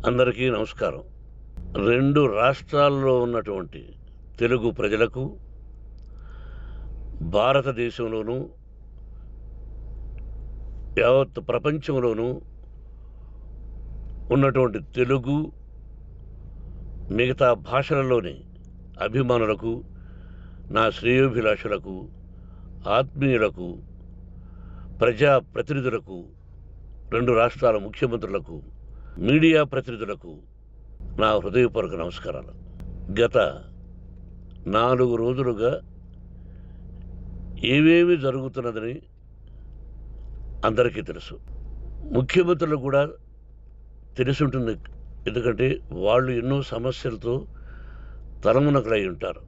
అందరికీ నమస్కారం. 2 రాష్ట్రాల్లో ఉన్నటువంటి తెలుగు ప్రజలకు, భారతదేశంలోనూ, యావత్ ప్రపంచంలోనూ ఉన్నటువంటి తెలుగు, మిగతా భాషలలోని అభిమానులకు, నా శ్రేయోభిలాషులకు, ఆత్మీయులకు, ప్రజా ప్రతినిధులకు, 2 రాష్ట్రాల ముఖ్యమంత్రులకు, మీడియా ప్రతినిధులకు నా హృదయపూర్వక నమస్కారాలు. గత 4 రోజులుగా ఏమేమి జరుగుతున్నదని అందరికీ తెలుసు. ముఖ్యమంత్రులకు కూడా తెలిసుంటుంది. ఎందుకంటే వాళ్ళు ఎన్నో సమస్యలతో తలమునకలై ఉంటారు.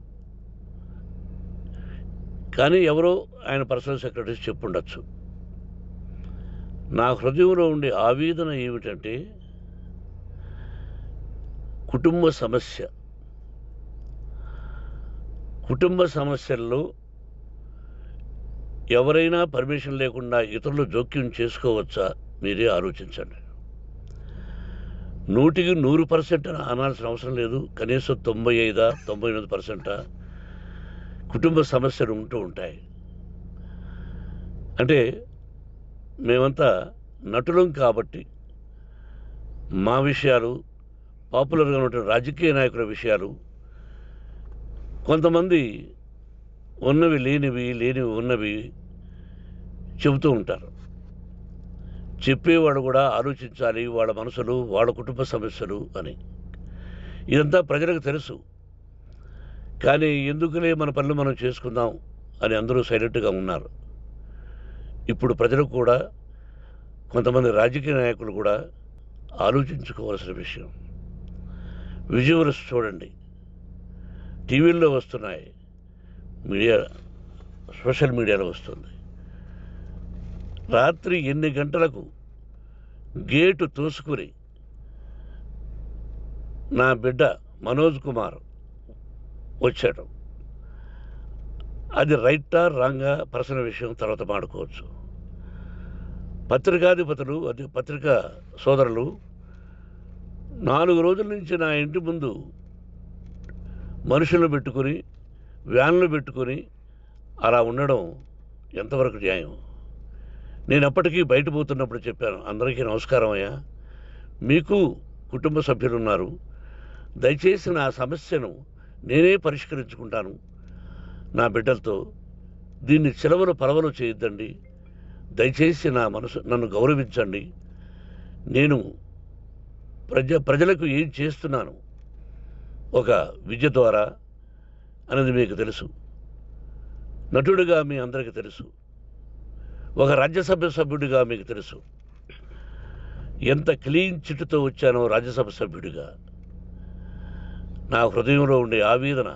కానీ ఎవరో ఆయన పర్సనల్ సెక్రటరీస్ చెప్పుండొచ్చు. నా హృదయంలో ఉండే ఆవేదన ఏమిటంటే కుటుంబ సమస్య. కుటుంబ సమస్యల్లో ఎవరైనా పర్మిషన్ లేకుండా ఇతరులు జోక్యం చేసుకోవచ్చా? మీరే ఆలోచించండి. 100కి 100% అనాల్సిన అవసరం లేదు. కనీసం 95-98% కుటుంబ సమస్యలు ఉంటూ ఉంటాయి. అంటే మేమంతా నటులం కాబట్టి మా విషయాలు, పాపులర్గా ఉన్నటువంటి రాజకీయ నాయకుల విషయాలు, కొంతమంది ఉన్నవి లేనివి, లేనివి ఉన్నవి చెబుతూ ఉంటారు. చెప్పేవాడు కూడా ఆలోచించాలి, వాళ్ళ మనసులు, వాళ్ళ కుటుంబ సమస్యలు అని. ఇదంతా ప్రజలకు తెలుసు. కానీ ఎందుకులే మన పనులు మనం చేసుకుందాం అని అందరూ సైలెంట్గా ఉన్నారు. ఇప్పుడు ప్రజలు కూడా, కొంతమంది రాజకీయ నాయకులు కూడా ఆలోచించుకోవాల్సిన విషయం. విజువల్స్ చూడండి, టీవీల్లో వస్తున్నాయి, సోషల్ మీడియాలో వస్తుంది. రాత్రి 8 గంటలకు గేటు తోసుకుని నా బిడ్డ మనోజ్ కుమార్ వచ్చాడు. అది రైటా రాంగా పర్సనల్ విషయం, తర్వాత మాడుకోవచ్చు. పత్రికాధిపతులు, అది పత్రికా సోదరులు 4 రోజుల నుంచి నా ఇంటి ముందు మనుషులను పెట్టుకుని, వ్యాన్లు పెట్టుకుని అలా ఉండడం ఎంతవరకు న్యాయం? నేను అప్పటికీ బయట పోతున్నప్పుడు చెప్పాను, అందరికీ నమస్కారం అయ్యా, మీకు కుటుంబ సభ్యులు ఉన్నారు, దయచేసి నా సమస్యను నేనే పరిష్కరించుకుంటాను నా బిడ్డలతో, దీన్ని చిలవలు పరవలు చేయొద్దండి, దయచేసి నన్ను గౌరవించండి, నేను ప్రజలకు ఏం చేస్తున్నాను ఒక విద్య ద్వారా అనేది మీకు తెలుసు. నటుడిగా మీ అందరికీ తెలుసు. ఒక రాజ్యసభ సభ్యుడిగా మీకు తెలుసు. ఎంత క్లీన్ చిట్టుతో వచ్చానో రాజ్యసభ సభ్యుడిగా. నా హృదయంలో ఉండే ఆవేదన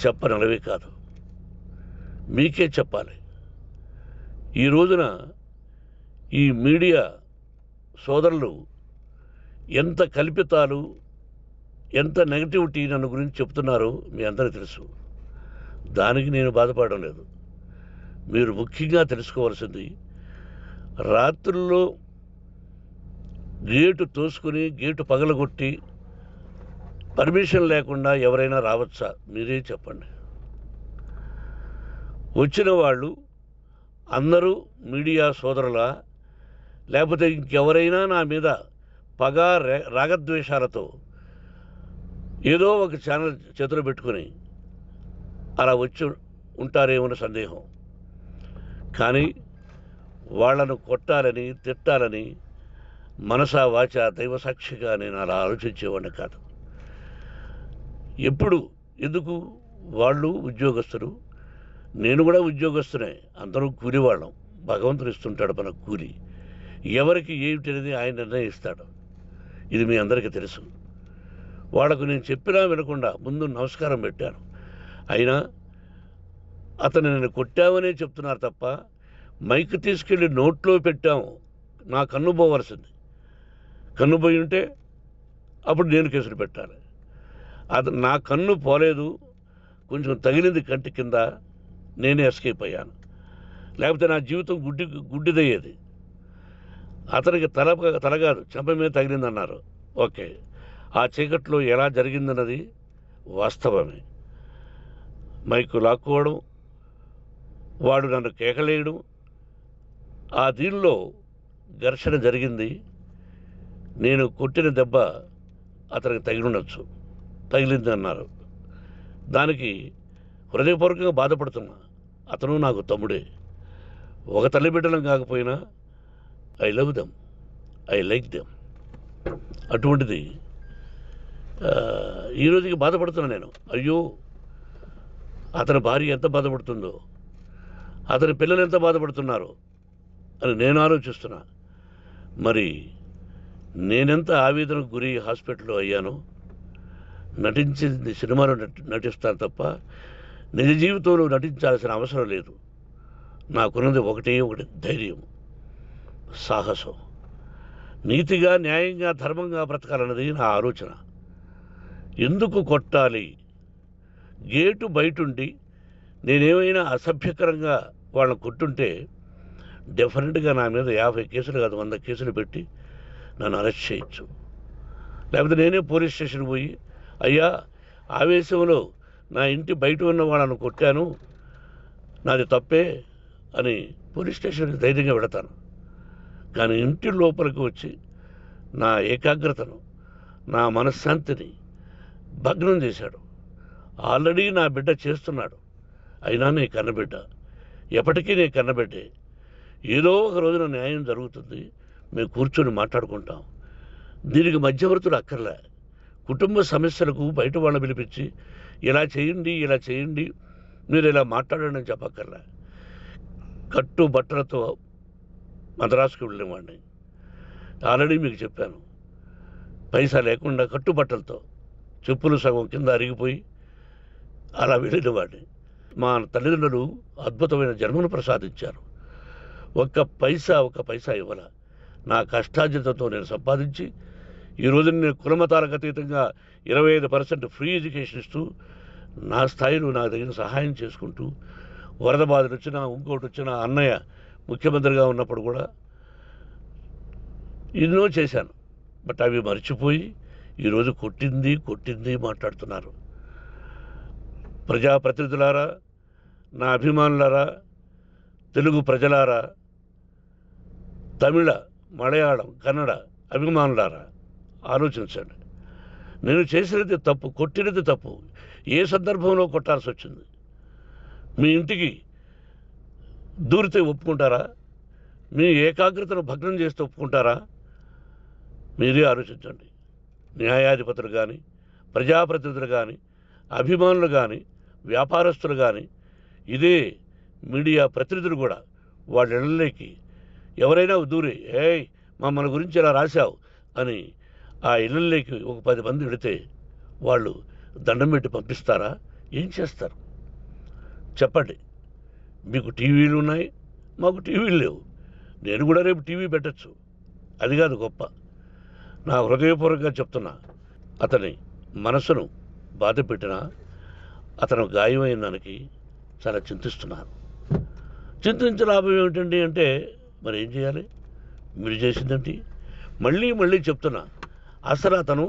చెప్పనలవే కాదు, మీకే చెప్పాలి. ఈ రోజున ఈ మీడియా సోదరులు ఎంత కల్పితాలు, ఎంత నెగటివిటీ నన్ను గురించి చెప్తున్నారో మీ అందరికీ తెలుసు. దానికి నేను బాధపడడం లేదు. మీరు ముఖ్యంగా తెలుసుకోవాల్సింది, రాత్రుల్లో గేటు తోసుకుని, గేటు పగలగొట్టి పర్మిషన్ లేకుండా ఎవరైనా రావచ్చా? మీరే చెప్పండి. వచ్చిన వాళ్ళు అందరూ మీడియా సోదరులా, లేకపోతే ఇంకెవరైనా నా మీద పగ, రాగద్వేషాలతో ఏదో ఒక ఛానల్ చేతులు పెట్టుకుని అలా వచ్చి ఉంటారేమో సందేహం. కానీ వాళ్లను కొట్టాలని, తిట్టాలని మనసా వాచ దైవ సాక్షిగా నేను అలా ఆలోచించేవాడిని కాదు. ఎందుకు? వాళ్ళు ఉద్యోగస్తులు, నేను కూడా ఉద్యోగస్తునే, అందరూ కూలివాళ్ళం. భగవంతుడు ఇస్తుంటాడు మనకు కూలి. ఎవరికి ఏమిటనేది ఆయన నిర్ణయిస్తాడు. ఇది మీ అందరికీ తెలుసు. వాళ్లకు నేను చెప్పినా వినకుండా ముందు నమస్కారం పెట్టాను. అయినా అతను నేను కొట్టామనే చెప్తున్నారు తప్ప, మైక్ తీసుకెళ్ళి నోట్లో పెట్టాము, నా కన్ను పోవలసింది. కన్ను పోయి ఉంటే అప్పుడు నేను కేసులు పెట్టాలి. నా కన్ను పోలేదు, కొంచెం తగిలింది కంటి కింద, నేనే ఎస్కేప్ అయ్యాను. లేకపోతే నా జీవితం గుడ్డిదయ్యేది. అతనికి తల కాదు చెంప మీద తగిలిందన్నారు. ఓకే, ఆ చీకట్లో ఎలా జరిగిందన్నది వాస్తవమే. మైకు లాక్కోవడం, వాడు నన్ను కేకలేయడం, ఆ దీనిలో ఘర్షణ జరిగింది. నేను కొట్టిన దెబ్బ అతనికి తగిలింది అన్నారు. దానికి హృదయపూర్వకంగా బాధపడుతున్నా. అతను నాకు తమ్ముడే. ఒక తల్లి బిడ్డలం కాకపోయినా I love them, I like them. అటువంటిది ఈ రోజుకి బాధపడుతున్నా నేను. అయ్యో, అతని భార్య ఎంత బాధపడుతుందో, అతని పిల్లలు ఎంత బాధపడుతున్నారో అని నేను ఆలోచిస్తున్నా. మరి నేనెంత ఆవేదనకు గురి హాస్పిటల్లో అయ్యానో. నటించింది సినిమాలో నటిస్తాను తప్ప నిజ జీవితంలో నటించాల్సిన అవసరం లేదు. నాకున్నది ఒకటి ధైర్యం, సాహసం. నీతిగా, న్యాయంగా, ధర్మంగా బ్రతకాలన్నది నా ఆలోచన. ఎందుకు కొట్టాలి? గేటు బయటుండి నేనేమైనా అసభ్యకరంగా వాళ్ళని కొట్టుంటే డెఫినెట్గా నా మీద 50 కేసులు కాదు 100 కేసులు పెట్టి నన్ను అరెస్ట్ చేయొచ్చు. లేకపోతే నేనే పోలీస్ స్టేషన్కి పోయి, అయ్యా, ఆవేశంలో నా ఇంటి బయట ఉన్న వాళ్ళను కొట్టాను, నాది తప్పే అని పోలీస్ స్టేషన్కి ధైర్యంగా పెడతాను. కానీ ఇంటి లోపలికి వచ్చి నా ఏకాగ్రతను, నా మనశ్శాంతిని భగ్నం చేశాడు. ఆల్రెడీ నా బిడ్డ చేస్తున్నాడు. అయినా నీ కన్నబిడ్డ, ఎప్పటికీ నీ కన్నబిడ్డే. ఏదో ఒక రోజున న్యాయం జరుగుతుంది, మేము కూర్చొని మాట్లాడుకుంటాం. దీనికి మధ్యవర్తులు అక్కర్లే. కుటుంబ సమస్యలకు బయట వాళ్ళని పిలిపించి ఇలా చేయండి, మీరు ఇలా మాట్లాడండి అని చెప్పక్కర్లే. కట్టు బట్టలతో మద్రాసుకు వెళ్ళేవాడిని. ఆల్రెడీ మీకు చెప్పాను. పైసా లేకుండా కట్టుబట్టలతో, చెప్పులు సగం కింద అరిగిపోయి అలా వెళ్ళినవాడిని. మా తల్లిదండ్రులు అద్భుతమైన జన్మను ప్రసాదించారు. ఒక్క పైసా ఇవ్వాల. నా కష్టార్జితంతో నేను సంపాదించి ఈరోజు నేను కులమతాలకు అతీతంగా 25% ఫ్రీ ఎడ్యుకేషన్ ఇస్తూ, నా స్థాయిలో నాకు తగిన సహాయం చేసుకుంటూ, వరద బాధలు వచ్చినా, ఇంకోటి వచ్చినా, అన్నయ్య ముఖ్యమంత్రిగా ఉన్నప్పుడు కూడా ఎన్నో చేశాను. బట్ అవి మర్చిపోయి ఈరోజు కొట్టింది మాట్లాడుతున్నారు. ప్రజాప్రతినిధులారా, నా అభిమానులారా, తెలుగు ప్రజలారా, తమిళ, మలయాళం, కన్నడ అభిమానులారా, ఆలోచించండి. నేను చేసినది తప్పు, కొట్టినది తప్పు. ఏ సందర్భంలో కొట్టాల్సి వచ్చింది? మీ ఇంటికి దూరితే ఒప్పుకుంటారా? మీ ఏకాగ్రతను భగ్నం చేస్తే ఒప్పుకుంటారా? మీరే ఆలోచించండి. న్యాయాధిపతులు కానీ, ప్రజాప్రతినిధులు కానీ, అభిమానులు కానీ, వ్యాపారస్తులు కానీ, ఇదే మీడియా ప్రతినిధులు కూడా వాళ్ళ ఇళ్ళలోకి ఎవరైనా దూరి, ఏయ్ మన గురించి ఇలా రాశావు అని ఆ ఇళ్ళల్లోకి ఒక 10 మంది వెళితే వాళ్ళు దండం పెట్టి పంపిస్తారా? ఏం చేస్తారు చెప్పండి. మీకు టీవీలు ఉన్నాయి, మాకు టీవీలు లేవు. నేను కూడా రేపు టీవీ పెట్టచ్చు. అది కాదు గొప్ప. నా హృదయపూర్వకంగా చెప్తున్నా, అతని మనసును బాధ పెట్టినా అతను గాయమైన దానికి చాలా చింతిస్తున్నాను. చింతించే లాభం ఏమిటండి అంటే, మరి ఏం చేయాలి? మీరు చేసిందేంటి? మళ్ళీ చెప్తున్నా, అసలు అతను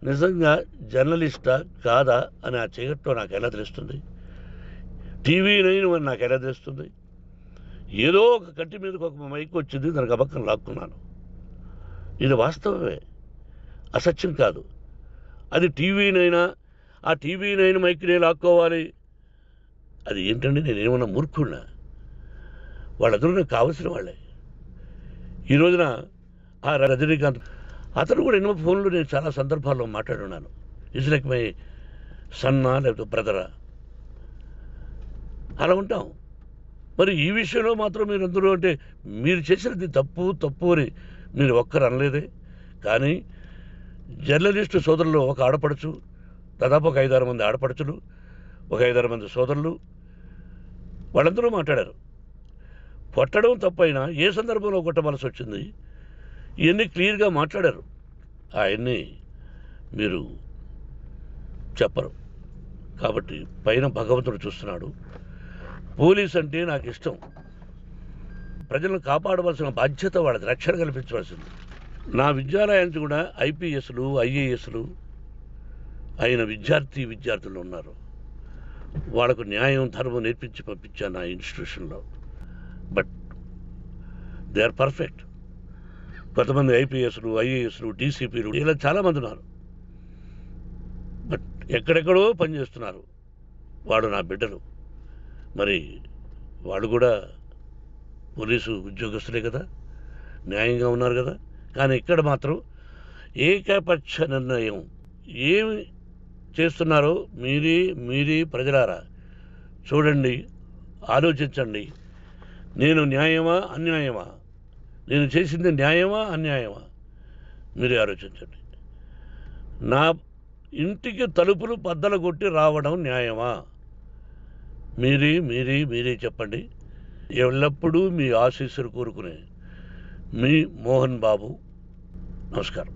నిజంగా జర్నలిస్టా కాదా అని ఆ చీకట్లో నాకు ఎలా తెలుస్తుంది? టీవీ 9 అని నాకు ఎలా తెలుస్తుంది? ఏదో ఒక కంటి మీదకి ఒక మైక్ వచ్చింది, దానికి అబక్కం లాక్కున్నాను. ఇది వాస్తవమే, అసత్యం కాదు. అది టీవీ 9, ఆ టీవీ 9 మైక్నే లాక్కోవాలి. అది ఏంటండి? నేనేమన్నా మూర్ఖుడినా? వాళ్ళందరూ నాకు కావలసిన వాళ్ళే. ఈ రోజున ఆ రజనీకాంత్, అతను కూడా ఎన్నో ఫోన్లు నేను చాలా సందర్భాల్లో మాట్లాడున్నాను. ఇట్స్ లైక్ మై సన్నా, లేకపోతే బ్రదరా, అలా ఉంటాం. మరి ఈ విషయంలో మాత్రం మీరు అందరూ అంటే మీరు చేసినది తప్పు అని మీరు ఒక్కరు అనలేదే. కానీ జర్నలిస్టు సోదరులు, ఒక ఆడపడుచు, దాదాపు ఒక 5-6 మంది ఆడపడుచులు, ఒక 5-6 మంది సోదరులు, వాళ్ళందరూ మాట్లాడారు. కొట్టడం తప్పైనా ఏ సందర్భంలో కొట్టవలసి వచ్చింది, ఇవన్నీ క్లియర్గా మాట్లాడారు. ఆయన్ని మీరు చెప్పరు. కాబట్టి పైన భగవంతుడు చూస్తున్నాడు. పోలీస్ అంటే నాకు ఇష్టం. ప్రజలను కాపాడవలసిన బాధ్యత వాళ్ళది, రక్షణ కల్పించవలసింది. నా విద్యాలయానికి కూడా ఐపీఎస్లు ఐఏఎస్లు అయిన విద్యార్థులు ఉన్నారు. వాళ్ళకు న్యాయం ధర్మం నేర్పించి పంపించాను నా ఇన్స్టిట్యూషన్లో. But they are perfect. కొంతమంది ఐపీఎస్లు ఐఏఎస్లు డీసీపీలు ఇలా చాలామంది ఉన్నారు. బట్ ఎక్కడెక్కడో పనిచేస్తున్నారు. వాడు నా బిడ్డలు. మరి వాళ్ళు కూడా పోలీసు ఉద్యోగస్తులే కదా, న్యాయంగా ఉన్నారు కదా. కానీ ఇక్కడ మాత్రం ఏకపక్ష నిర్ణయం ఏమి చేస్తున్నారో మీరే ప్రజలారా చూడండి, ఆలోచించండి. నేను న్యాయమా అన్యాయమా, నేను చేసింది న్యాయమా అన్యాయమా మీరే ఆలోచించండి. నా ఇంటికి తలుపులు బద్దలు కొట్టి రావడం న్యాయమా? మీరే చెప్పండి. ఎల్లప్పుడూ మీ ఆశీస్సులు కోరుకునే మీ మోహన్ బాబు. నమస్కారం.